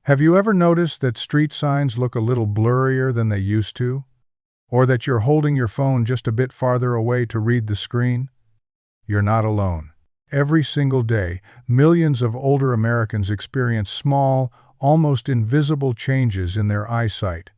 Have you ever noticed that street signs look a little blurrier than they used to? Or that you're holding your phone just a bit farther away to read the screen? You're not alone. Every single day, millions of older Americans experience small, almost invisible changes in their eyesight.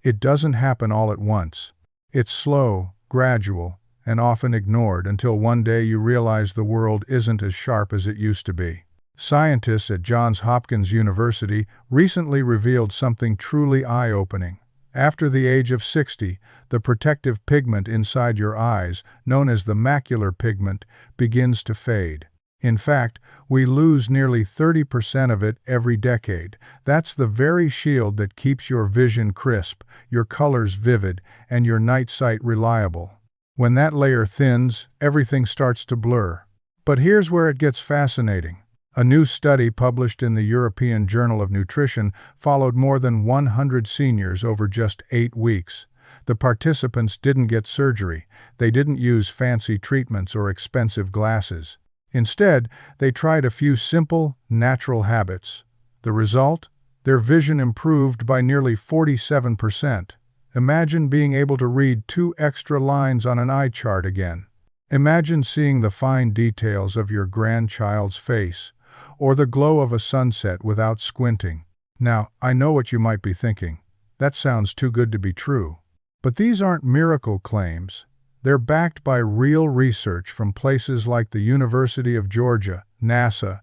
It doesn't happen all at once. It's slow, gradual, and often ignored until one day you realize the world isn't as sharp as it used to be. Scientists at Johns Hopkins University recently revealed something truly eye-opening. After the age of 60, the protective pigment inside your eyes, known as the macular pigment, begins to fade. In fact, we lose nearly 30% of it every decade. That's the very shield that keeps your vision crisp, your colors vivid, and your night sight reliable. When that layer thins, everything starts to blur. But here's where it gets fascinating. A new study published in the European Journal of Nutrition followed more than 100 seniors over just 8 weeks. The participants didn't get surgery. They didn't use fancy treatments or expensive glasses. Instead, they tried a few simple, natural habits. The result? Their vision improved by nearly 47%. Imagine being able to read 2 extra lines on an eye chart again. Imagine seeing the fine details of your grandchild's face, or the glow of a sunset without squinting. Now, I know what you might be thinking. That sounds too good to be true. But these aren't miracle claims. They're backed by real research from places like the University of Georgia, NASA,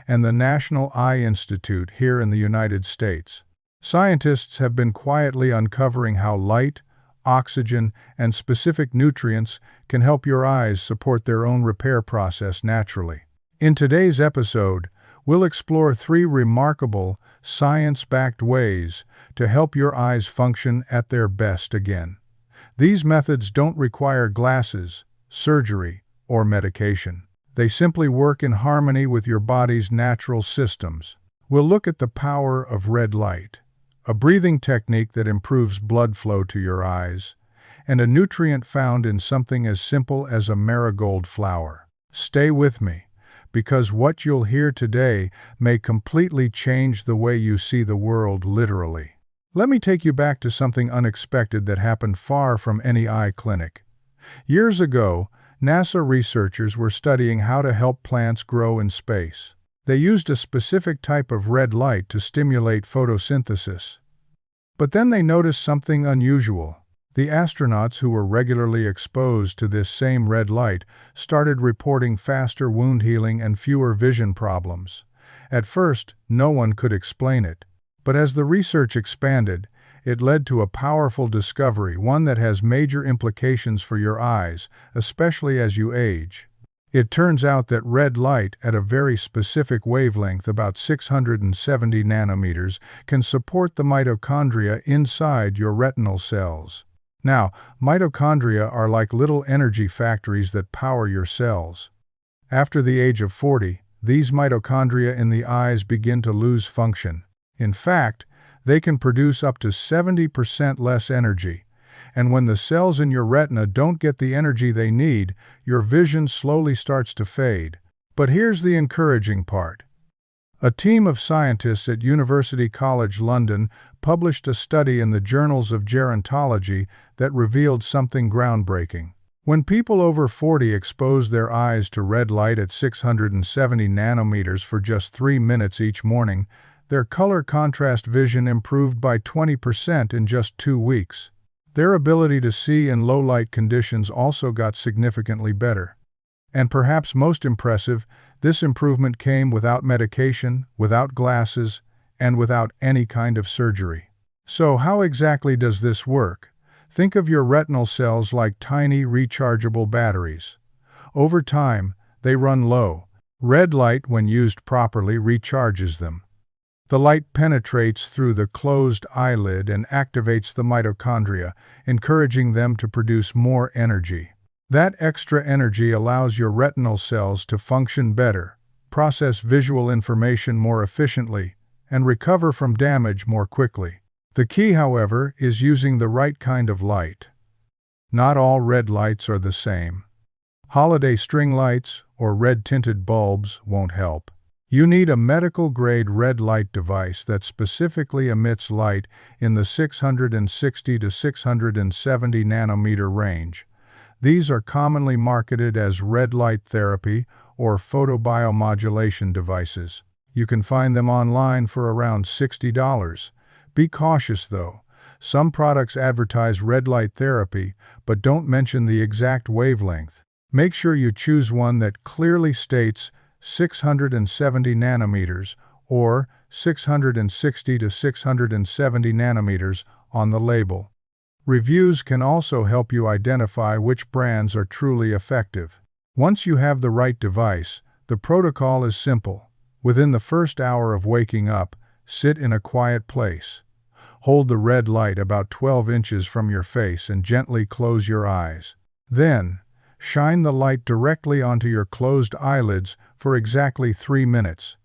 and the National Eye Institute here in the United States. Scientists have been quietly uncovering how light, oxygen, and specific nutrients can help your eyes support their own repair process naturally. In today's episode, we'll explore 3 remarkable, science-backed ways to help your eyes function at their best again. These methods don't require glasses, surgery, or medication. They simply work in harmony with your body's natural systems. We'll look at the power of red light, a breathing technique that improves blood flow to your eyes, and a nutrient found in something as simple as a marigold flower. Stay with me, because what you'll hear today may completely change the way you see the world literally. Let me take you back to something unexpected that happened far from any eye clinic. Years ago, NASA researchers were studying how to help plants grow in space. They used a specific type of red light to stimulate photosynthesis. But then they noticed something unusual. The astronauts who were regularly exposed to this same red light started reporting faster wound healing and fewer vision problems. At first, no one could explain it. But as the research expanded, it led to a powerful discovery, one that has major implications for your eyes, especially as you age. It turns out that red light at a very specific wavelength, about 670 nanometers, can support the mitochondria inside your retinal cells. Now, mitochondria are like little energy factories that power your cells. After the age of 40, these mitochondria in the eyes begin to lose function. In fact, they can produce up to 70% less energy, and when the cells in your retina don't get the energy they need, your vision slowly starts to fade. But here's the encouraging part. A team of scientists at University College London published a study in the Journals of Gerontology that revealed something groundbreaking. When people over 40 exposed their eyes to red light at 670 nanometers for just 3 minutes each morning, their color contrast vision improved by 20% in just 2 weeks. Their ability to see in low-light conditions also got significantly better. And perhaps most impressive, this improvement came without medication, without glasses, and without any kind of surgery. So how exactly does this work? Think of your retinal cells like tiny rechargeable batteries. Over time, they run low. Red light, when used properly, recharges them. The light penetrates through the closed eyelid and activates the mitochondria, encouraging them to produce more energy. That extra energy allows your retinal cells to function better, process visual information more efficiently, and recover from damage more quickly. The key, however, is using the right kind of light. Not all red lights are the same. Holiday string lights or red-tinted bulbs won't help. You need a medical-grade red light device that specifically emits light in the 660 to 670 nanometer range. These are commonly marketed as red light therapy or photobiomodulation devices. You can find them online for around $60. Be cautious though. Some products advertise red light therapy but don't mention the exact wavelength. Make sure you choose one that clearly states 670 nanometers or 660 to 670 nanometers on the label. Reviews can also help you identify which brands are truly effective. Once you have the right device, the protocol is simple. Within the first hour of waking up, sit in a quiet place. Hold the red light about 12 inches from your face and gently close your eyes. Then, shine the light directly onto your closed eyelids for exactly 3 minutes.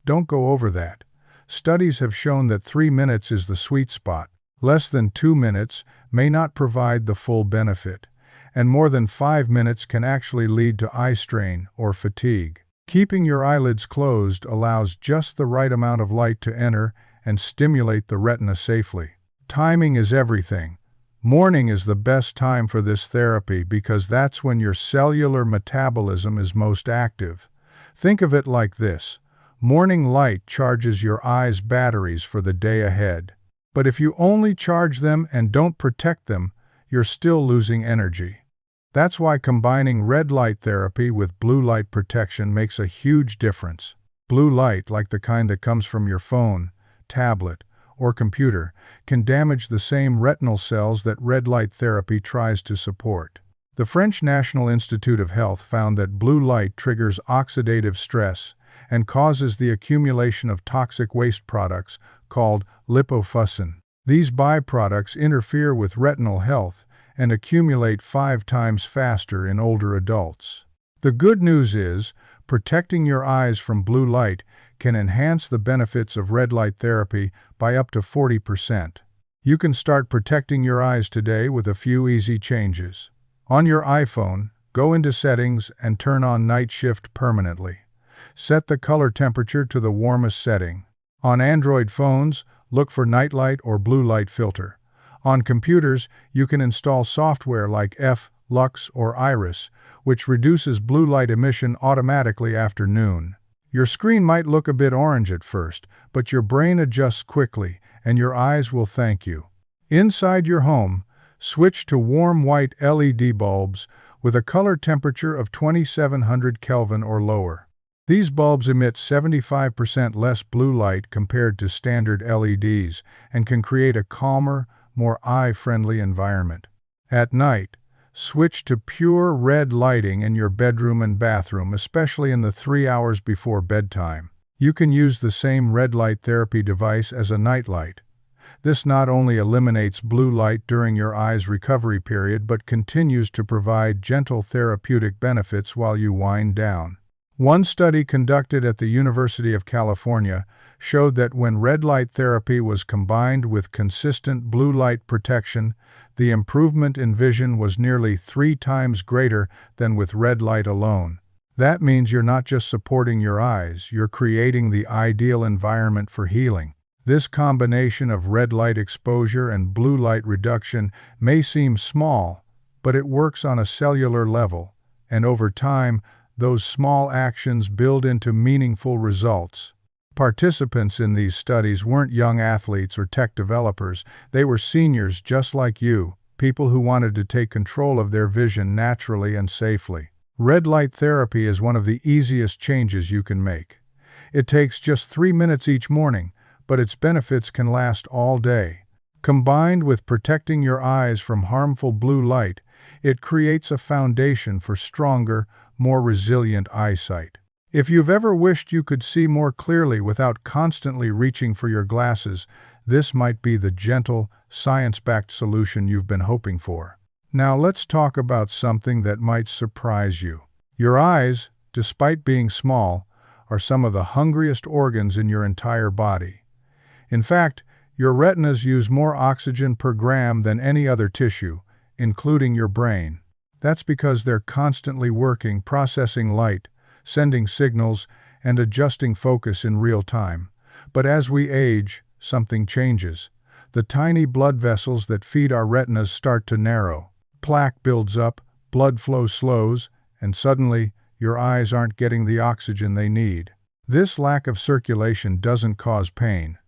Don't go over that. Studies have shown that 3 minutes is the sweet spot. Less than 2 minutes may not provide the full benefit, and more than 5 minutes can actually lead to eye strain or fatigue. Keeping your eyelids closed allows just the right amount of light to enter and stimulate the retina safely. Timing is everything. Morning is the best time for this therapy because that's when your cellular metabolism is most active. Think of it like this. Morning light charges your eyes' batteries for the day ahead. But if you only charge them and don't protect them, you're still losing energy. That's why combining red light therapy with blue light protection makes a huge difference. Blue light, like the kind that comes from your phone, tablet, or computer, can damage the same retinal cells that red light therapy tries to support. The French National Institute of Health found that blue light triggers oxidative stress and causes the accumulation of toxic waste products called lipofuscin. These byproducts interfere with retinal health and accumulate 5 times faster in older adults. The good news is, protecting your eyes from blue light can enhance the benefits of red light therapy by up to 40%. You can start protecting your eyes today with a few easy changes. On your iPhone, go into Settings and turn on Night Shift permanently. Set the color temperature to the warmest setting. On Android phones, look for Night Light or Blue Light Filter. On computers, you can install software like Lux or Iris, which reduces blue light emission automatically after noon. Your screen might look a bit orange at first, but your brain adjusts quickly, and your eyes will thank you. Inside your home, switch to warm white LED bulbs with a color temperature of 2700 Kelvin or lower. These bulbs emit 75% less blue light compared to standard LEDs and can create a calmer, more eye-friendly environment. At night, switch to pure red lighting in your bedroom and bathroom, especially in the 3 hours before bedtime. You can use the same red light therapy device as a nightlight. This not only eliminates blue light during your eye's recovery period, but continues to provide gentle therapeutic benefits while you wind down. One study conducted at the University of California showed that when red light therapy was combined with consistent blue light protection, the improvement in vision was nearly 3 times greater than with red light alone. That means you're not just supporting your eyes, you're creating the ideal environment for healing. This combination of red light exposure and blue light reduction may seem small, but it works on a cellular level, and over time, those small actions build into meaningful results. Participants in these studies weren't young athletes or tech developers, they were seniors just like you, people who wanted to take control of their vision naturally and safely. Red light therapy is one of the easiest changes you can make. It takes just 3 minutes each morning, but its benefits can last all day. Combined with protecting your eyes from harmful blue light, it creates a foundation for stronger, more resilient eyesight. If you've ever wished you could see more clearly without constantly reaching for your glasses, this might be the gentle, science-backed solution you've been hoping for. Now let's talk about something that might surprise you. Your eyes, despite being small, are some of the hungriest organs in your entire body. In fact, your retinas use more oxygen per gram than any other tissue, including your brain. That's because they're constantly working, processing light, sending signals, and adjusting focus in real time. But as we age, something changes. The tiny blood vessels that feed our retinas start to narrow. Plaque builds up, blood flow slows, and suddenly, your eyes aren't getting the oxygen they need. This lack of circulation doesn't cause pain,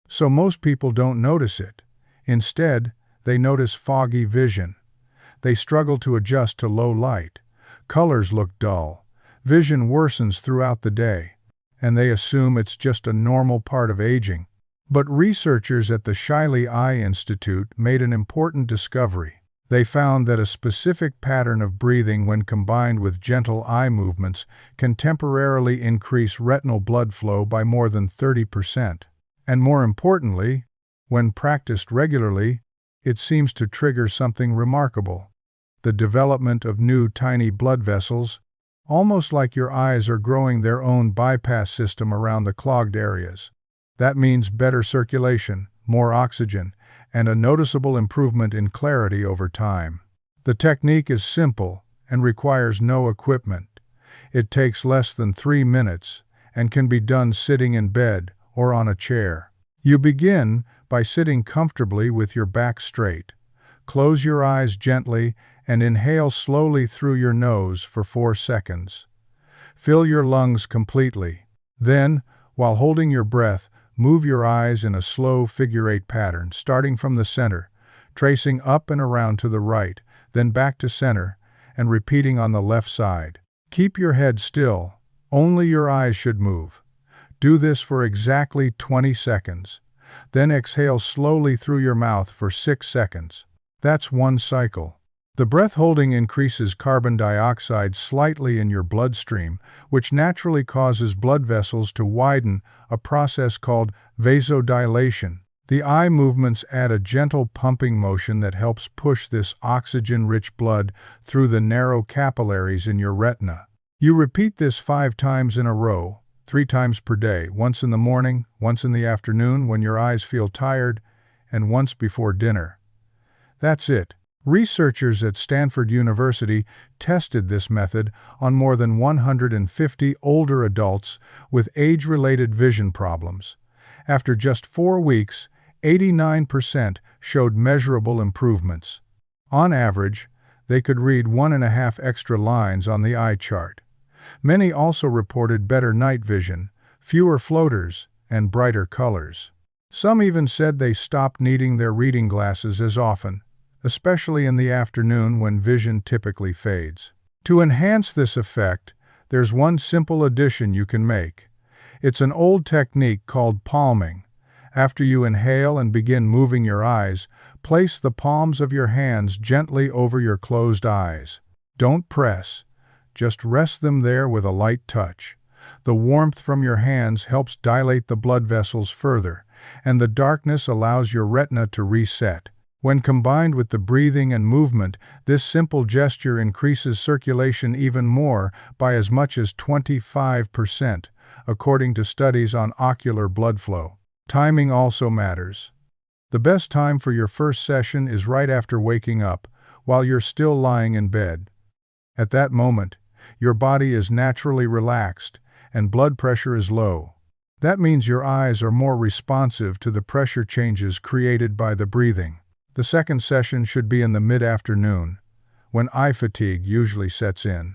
so most people don't notice it. Instead, they notice foggy vision. They struggle to adjust to low light. Colors look dull. Vision worsens throughout the day, and they assume it's just a normal part of aging. But researchers at the Shiley Eye Institute made an important discovery. They found that a specific pattern of breathing, when combined with gentle eye movements, can temporarily increase retinal blood flow by more than 30%. And more importantly, when practiced regularly, it seems to trigger something remarkable: the development of new tiny blood vessels, almost like your eyes are growing their own bypass system around the clogged areas. That means better circulation, more oxygen, and a noticeable improvement in clarity over time. The technique is simple and requires no equipment. It takes less than 3 minutes and can be done sitting in bed or on a chair. You begin by sitting comfortably with your back straight. Close your eyes gently and inhale slowly through your nose for 4 seconds. Fill your lungs completely. Then, while holding your breath, move your eyes in a slow figure-8 pattern, starting from the center, tracing up and around to the right, then back to center, and repeating on the left side. Keep your head still. Only your eyes should move. Do this for exactly 20 seconds. Then exhale slowly through your mouth for 6 seconds. That's 1 cycle. The breath holding increases carbon dioxide slightly in your bloodstream, which naturally causes blood vessels to widen, a process called vasodilation. The eye movements add a gentle pumping motion that helps push this oxygen-rich blood through the narrow capillaries in your retina. You repeat this 5 times in a row, 3 times per day, once in the morning, once in the afternoon when your eyes feel tired, and once before dinner. That's it. Researchers at Stanford University tested this method on more than 150 older adults with age-related vision problems. After just 4 weeks, 89% showed measurable improvements. On average, they could read 1.5 extra lines on the eye chart. Many also reported better night vision, fewer floaters, and brighter colors. Some even said they stopped needing their reading glasses as often, especially in the afternoon when vision typically fades. To enhance this effect, there's one simple addition you can make. It's an old technique called palming. After you inhale and begin moving your eyes, place the palms of your hands gently over your closed eyes. Don't press. Just rest them there with a light touch. The warmth from your hands helps dilate the blood vessels further, and the darkness allows your retina to reset. When combined with the breathing and movement, this simple gesture increases circulation even more by as much as 25%, according to studies on ocular blood flow. Timing also matters. The best time for your first session is right after waking up, while you're still lying in bed. At that moment, your body is naturally relaxed, and blood pressure is low. That means your eyes are more responsive to the pressure changes created by the breathing. The second session should be in the mid-afternoon, when eye fatigue usually sets in.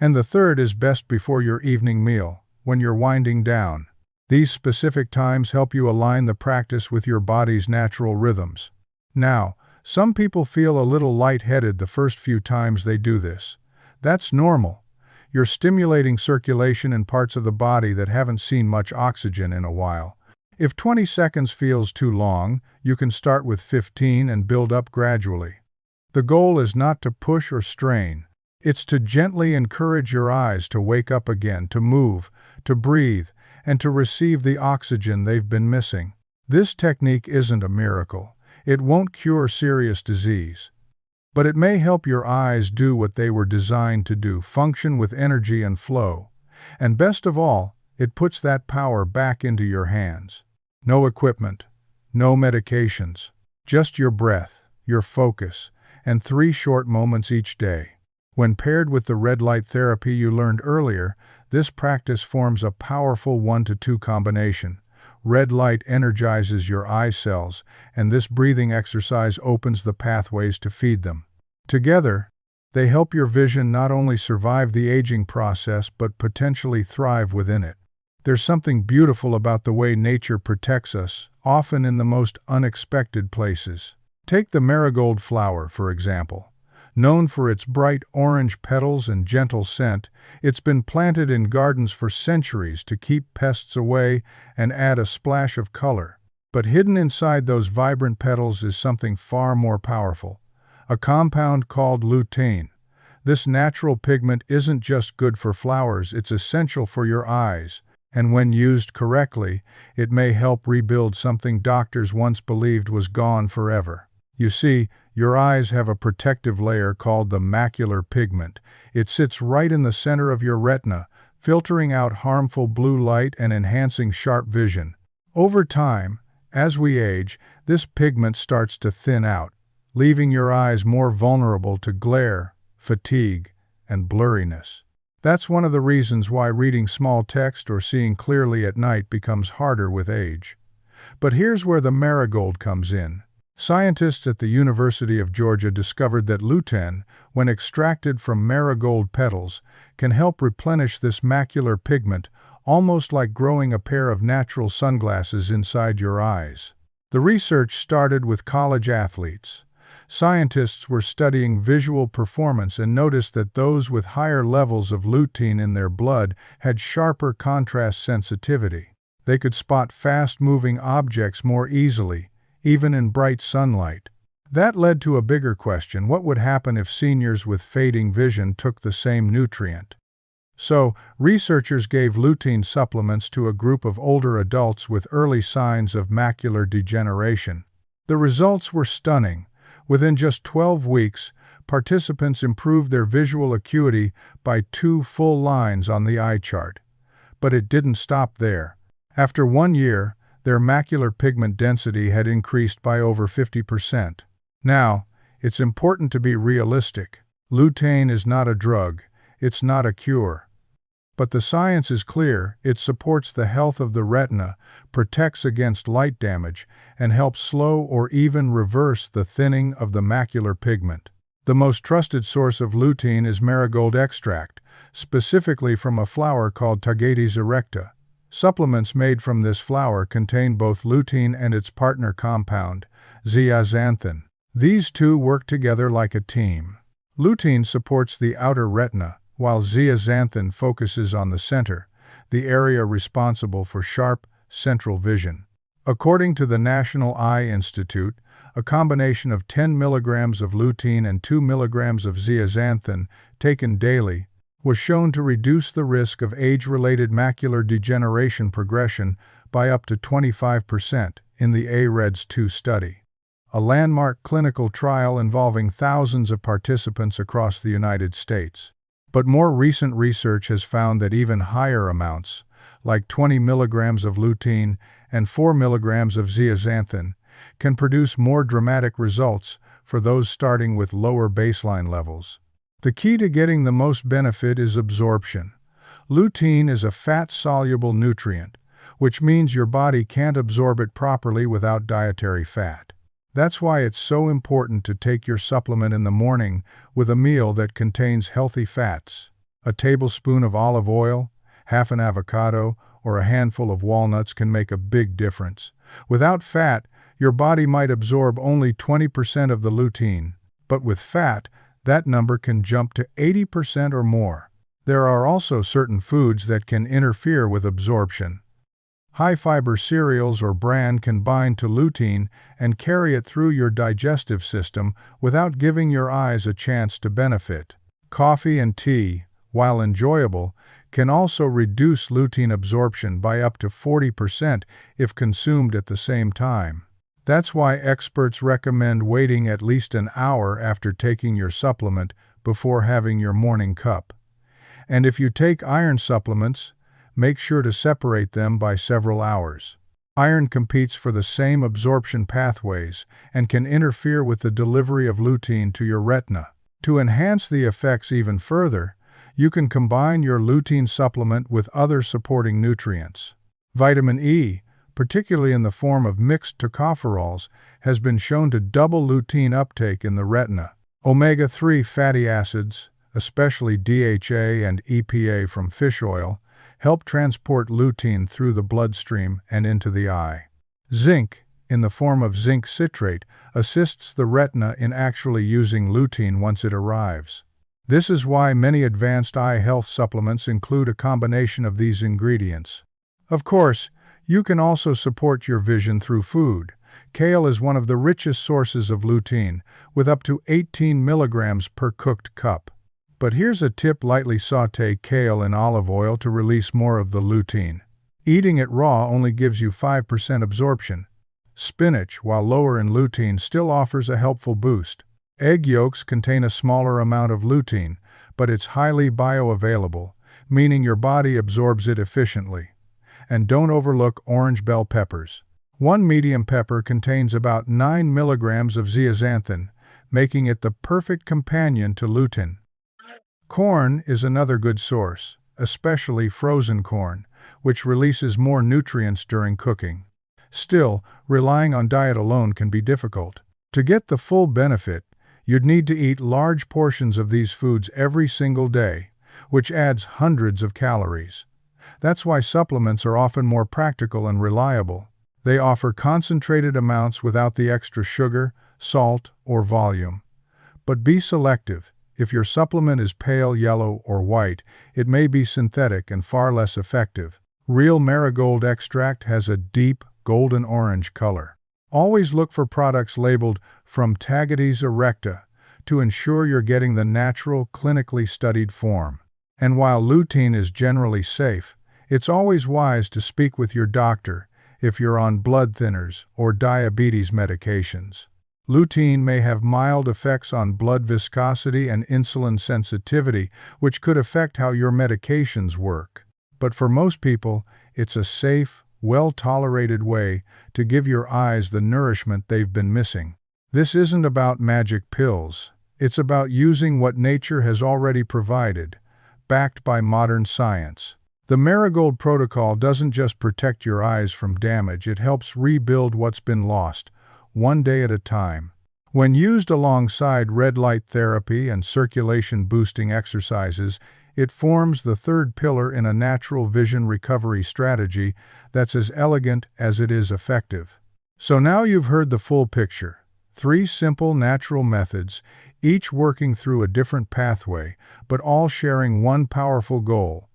And the third is best before your evening meal, when you're winding down. These specific times help you align the practice with your body's natural rhythms. Now, some people feel a little lightheaded the first few times they do this. That's normal. You're stimulating circulation in parts of the body that haven't seen much oxygen in a while. If 20 seconds feels too long, you can start with 15 and build up gradually. The goal is not to push or strain. It's to gently encourage your eyes to wake up again, to move, to breathe, and to receive the oxygen they've been missing. This technique isn't a miracle. It won't cure serious disease. But it may help your eyes do what they were designed to do, function with energy and flow. And best of all, it puts that power back into your hands. No equipment, no medications, just your breath, your focus, and 3 short moments each day. When paired with the red light therapy you learned earlier, this practice forms a powerful 1-2 combination. Red light energizes your eye cells, and this breathing exercise opens the pathways to feed them. Together, they help your vision not only survive the aging process but potentially thrive within it. There's something beautiful about the way nature protects us, often in the most unexpected places. Take the marigold flower, for example. Known for its bright orange petals and gentle scent, it's been planted in gardens for centuries to keep pests away and add a splash of color. But hidden inside those vibrant petals is something far more powerful, a compound called lutein. This natural pigment isn't just good for flowers, it's essential for your eyes, and when used correctly, it may help rebuild something doctors once believed was gone forever. You see, your eyes have a protective layer called the macular pigment. It sits right in the center of your retina, filtering out harmful blue light and enhancing sharp vision. Over time, as we age, this pigment starts to thin out, leaving your eyes more vulnerable to glare, fatigue, and blurriness. That's one of the reasons why reading small text or seeing clearly at night becomes harder with age. But here's where the marigold comes in. Scientists at the University of Georgia discovered that lutein, when extracted from marigold petals, can help replenish this macular pigment, almost like growing a pair of natural sunglasses inside your eyes. The research started with college athletes. Scientists were studying visual performance and noticed that those with higher levels of lutein in their blood had sharper contrast sensitivity. They could spot fast-moving objects more easily, even in bright sunlight. That led to a bigger question: what would happen if seniors with fading vision took the same nutrient? So, researchers gave lutein supplements to a group of older adults with early signs of macular degeneration. The results were stunning. Within just 12 weeks, participants improved their visual acuity by 2 full lines on the eye chart. But it didn't stop there. After 1 year, their macular pigment density had increased by over 50%. Now, it's important to be realistic. Lutein is not a drug, it's not a cure. But the science is clear: it supports the health of the retina, protects against light damage, and helps slow or even reverse the thinning of the macular pigment. The most trusted source of lutein is marigold extract, specifically from a flower called Tagetes erecta. Supplements made from this flower contain both lutein and its partner compound, zeaxanthin. These two work together like a team. Lutein supports the outer retina, while zeaxanthin focuses on the center, the area responsible for sharp, central vision. According to the National Eye Institute, a combination of 10 milligrams of lutein and 2 milligrams of zeaxanthin, taken daily, was shown to reduce the risk of age-related macular degeneration progression by up to 25% in the AREDS-2 study, a landmark clinical trial involving thousands of participants across the United States. But more recent research has found that even higher amounts, like 20 milligrams of lutein and 4 milligrams of zeaxanthin, can produce more dramatic results for those starting with lower baseline levels. The key to getting the most benefit is absorption. Lutein is a fat-soluble nutrient, which means your body can't absorb it properly without dietary fat. That's why it's so important to take your supplement in the morning with a meal that contains healthy fats. A tablespoon of olive oil, half an avocado, or a handful of walnuts can make a big difference. Without fat, your body might absorb only 20% of the lutein, but with fat, that number can jump to 80% or more. There are also certain foods that can interfere with absorption. High-fiber cereals or bran can bind to lutein and carry it through your digestive system without giving your eyes a chance to benefit. Coffee and tea, while enjoyable, can also reduce lutein absorption by up to 40% if consumed at the same time. That's why experts recommend waiting at least an hour after taking your supplement before having your morning cup. And if you take iron supplements, make sure to separate them by several hours. Iron competes for the same absorption pathways and can interfere with the delivery of lutein to your retina. To enhance the effects even further, you can combine your lutein supplement with other supporting nutrients. Vitamin E, particularly in the form of mixed tocopherols, has been shown to double lutein uptake in the retina. Omega-3 fatty acids, especially DHA and EPA from fish oil, help transport lutein through the bloodstream and into the eye. Zinc, in the form of zinc citrate, assists the retina in actually using lutein once it arrives. This is why many advanced eye health supplements include a combination of these ingredients. Of course, you can also support your vision through food. Kale is one of the richest sources of lutein, with up to 18 milligrams per cooked cup. But here's a tip: lightly sauté kale in olive oil to release more of the lutein. Eating it raw only gives you 5% absorption. Spinach, while lower in lutein, still offers a helpful boost. Egg yolks contain a smaller amount of lutein, but it's highly bioavailable, meaning your body absorbs it efficiently. And don't overlook orange bell peppers. One medium pepper contains about 9 milligrams of zeaxanthin, making it the perfect companion to lutein. Corn is another good source, especially frozen corn, which releases more nutrients during cooking. Still, relying on diet alone can be difficult. To get the full benefit, you'd need to eat large portions of these foods every single day, which adds hundreds of calories. That's why supplements are often more practical and reliable. They offer concentrated amounts without the extra sugar, salt, or volume. But be selective. If your supplement is pale yellow or white, it may be synthetic and far less effective. Real marigold extract has a deep, golden orange color. Always look for products labeled from Tagetes erecta to ensure you're getting the natural, clinically studied form. And while lutein is generally safe, it's always wise to speak with your doctor if you're on blood thinners or diabetes medications. Lutein may have mild effects on blood viscosity and insulin sensitivity, which could affect how your medications work. But for most people, it's a safe, well-tolerated way to give your eyes the nourishment they've been missing. This isn't about magic pills. It's about using what nature has already provided, backed by modern science. The Marigold Protocol doesn't just protect your eyes from damage, it helps rebuild what's been lost, one day at a time. When used alongside red light therapy and circulation-boosting exercises, it forms the third pillar in a natural vision recovery strategy that's as elegant as it is effective. So now you've heard the full picture. 3 simple natural methods, each working through a different pathway, but all sharing one powerful goal: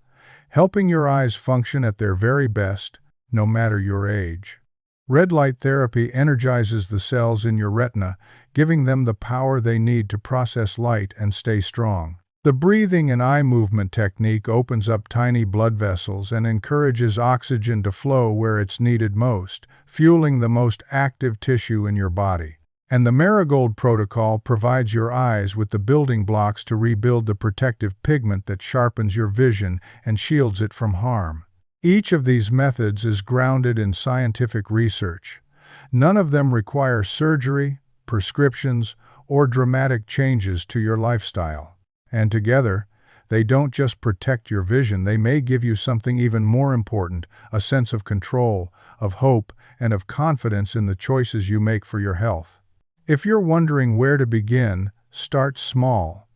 helping your eyes function at their very best, no matter your age. Red light therapy energizes the cells in your retina, giving them the power they need to process light and stay strong. The breathing and eye movement technique opens up tiny blood vessels and encourages oxygen to flow where it's needed most, fueling the most active tissue in your body. And the Marigold Protocol provides your eyes with the building blocks to rebuild the protective pigment that sharpens your vision and shields it from harm. Each of these methods is grounded in scientific research. None of them require surgery, prescriptions, or dramatic changes to your lifestyle. And together, they don't just protect your vision, they may give you something even more important: a sense of control, of hope, and of confidence in the choices you make for your health. If you're wondering where to begin, start small.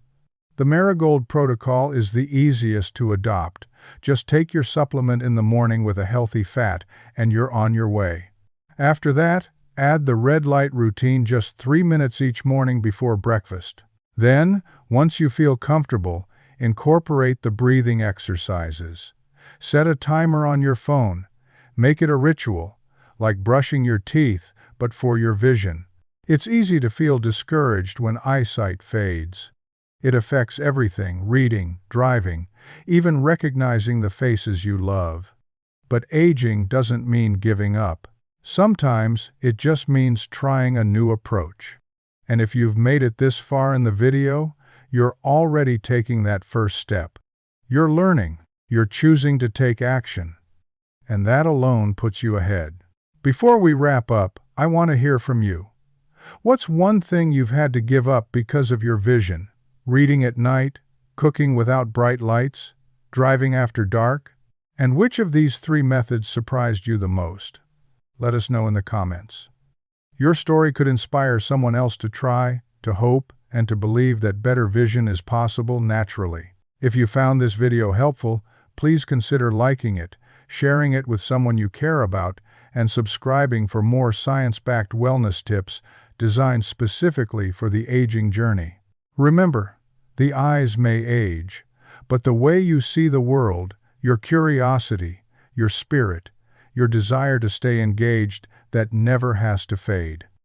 The Marigold Protocol is the easiest to adopt. Just take your supplement in the morning with a healthy fat, and you're on your way. After that, add the red light routine just 3 minutes each morning before breakfast. Then, once you feel comfortable, incorporate the breathing exercises. Set a timer on your phone. Make it a ritual, like brushing your teeth, but for your vision. It's easy to feel discouraged when eyesight fades. It affects everything: reading, driving, even recognizing the faces you love. But aging doesn't mean giving up. Sometimes it just means trying a new approach. And if you've made it this far in the video, you're already taking that first step. You're learning, you're choosing to take action. And that alone puts you ahead. Before we wrap up, I want to hear from you. What's one thing you've had to give up because of your vision? Reading at night, cooking without bright lights, driving after dark? And which of these three methods surprised you the most? Let us know in the comments. Your story could inspire someone else to try, to hope, and to believe that better vision is possible naturally. If you found this video helpful, please consider liking it, sharing it with someone you care about, and subscribing for more science-backed wellness tips designed specifically for the aging journey. Remember, the eyes may age, but the way you see the world, your curiosity, your spirit, your desire to stay engaged, that never has to fade.